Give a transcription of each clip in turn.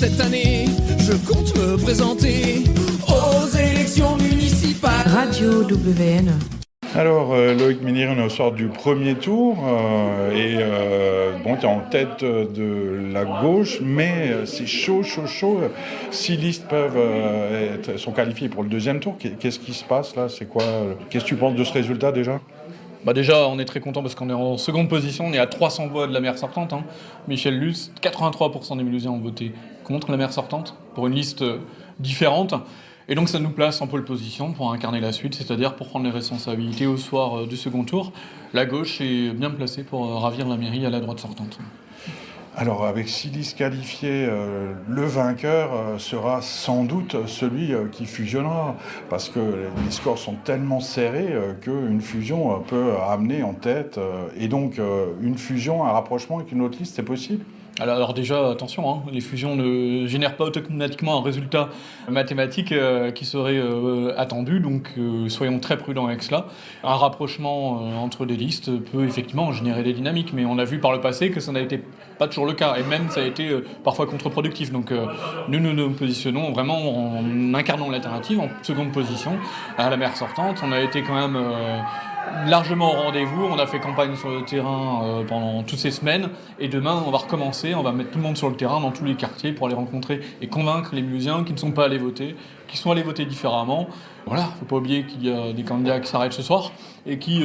Cette année, je compte me présenter aux élections municipales. Radio WN. Alors, Loïc Méniri, on est au soir du premier tour bon, tu es en tête de la gauche, mais c'est chaud. 6 listes sont qualifiées pour le deuxième tour. Qu'est-ce qui se passe là? C'est quoi? Qu'est-ce que tu penses de ce résultat déjà? Déjà, on est très content parce qu'on est en seconde position, on est à 300 voix de la maire sortante. Michel Lutz, 83% des Mulhousiens ont voté contre la maire sortante pour une liste différente. Et donc ça nous place en pole position pour incarner la suite, c'est-à-dire pour prendre les responsabilités au soir du second tour. La gauche est bien placée pour ravir la mairie à la droite sortante. Alors, avec 6 listes qualifiées, le vainqueur sera sans doute celui qui fusionnera, parce que les scores sont tellement serrés qu'une fusion peut amener en tête. Et donc, une fusion, un rapprochement avec une autre liste, c'est possible ? Alors déjà, attention, les fusions ne génèrent pas automatiquement un résultat mathématique qui serait attendu, donc soyons très prudents avec cela. Un rapprochement entre des listes peut effectivement générer des dynamiques, mais on a vu par le passé que ça n'a été pas toujours le cas, et même ça a été parfois contre-productif. Donc nous nous positionnons vraiment en incarnant l'alternative, en seconde position à la maire sortante. On a été quand même largement au rendez-vous, on a fait campagne sur le terrain pendant toutes ces semaines, et demain on va recommencer, on va mettre tout le monde sur le terrain dans tous les quartiers pour aller rencontrer et convaincre les Mulhousiens qui ne sont pas allés voter, qui sont allés voter différemment. Voilà, faut pas oublier qu'il y a des candidats qui s'arrêtent ce soir et qui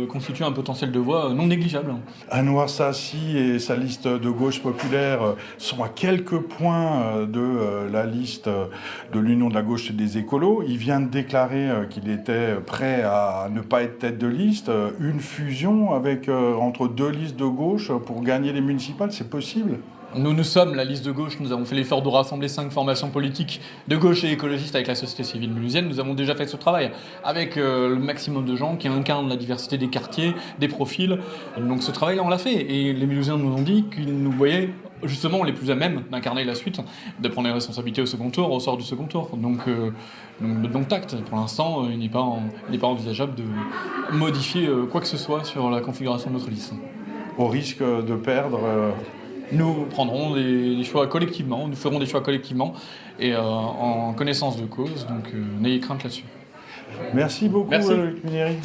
constituent un potentiel de voix non négligeable. Anouar Saassi et sa liste de gauche populaire sont à quelques points de la liste de l'Union de la gauche et des écolos. Il vient de déclarer qu'il était prêt à ne pas être tête de liste. Une fusion avec entre deux listes de gauche pour gagner les municipales, c'est possible ? Nous sommes la liste de gauche, nous avons fait l'effort de rassembler 5 formations politiques de gauche et écologistes avec la société civile mulhousienne. Nous avons déjà fait ce travail avec le maximum de gens qui incarnent la diversité des quartiers, des profils. Donc ce travail-là, on l'a fait. Et les Mulhousiens nous ont dit qu'ils nous voyaient justement les plus à même d'incarner la suite, de prendre les responsabilités au second tour, au sort du second tour. Donc tact. Pour l'instant, il n'est pas envisageable de modifier quoi que ce soit sur la configuration de notre liste. Au risque de perdre... Nous prendrons des choix collectivement, nous ferons des choix collectivement et en connaissance de cause, donc n'ayez crainte là-dessus. Merci beaucoup, Loïc Méniri.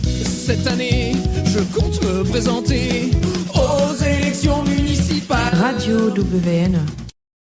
Cette année, je compte me présenter aux élections municipales. Radio WN.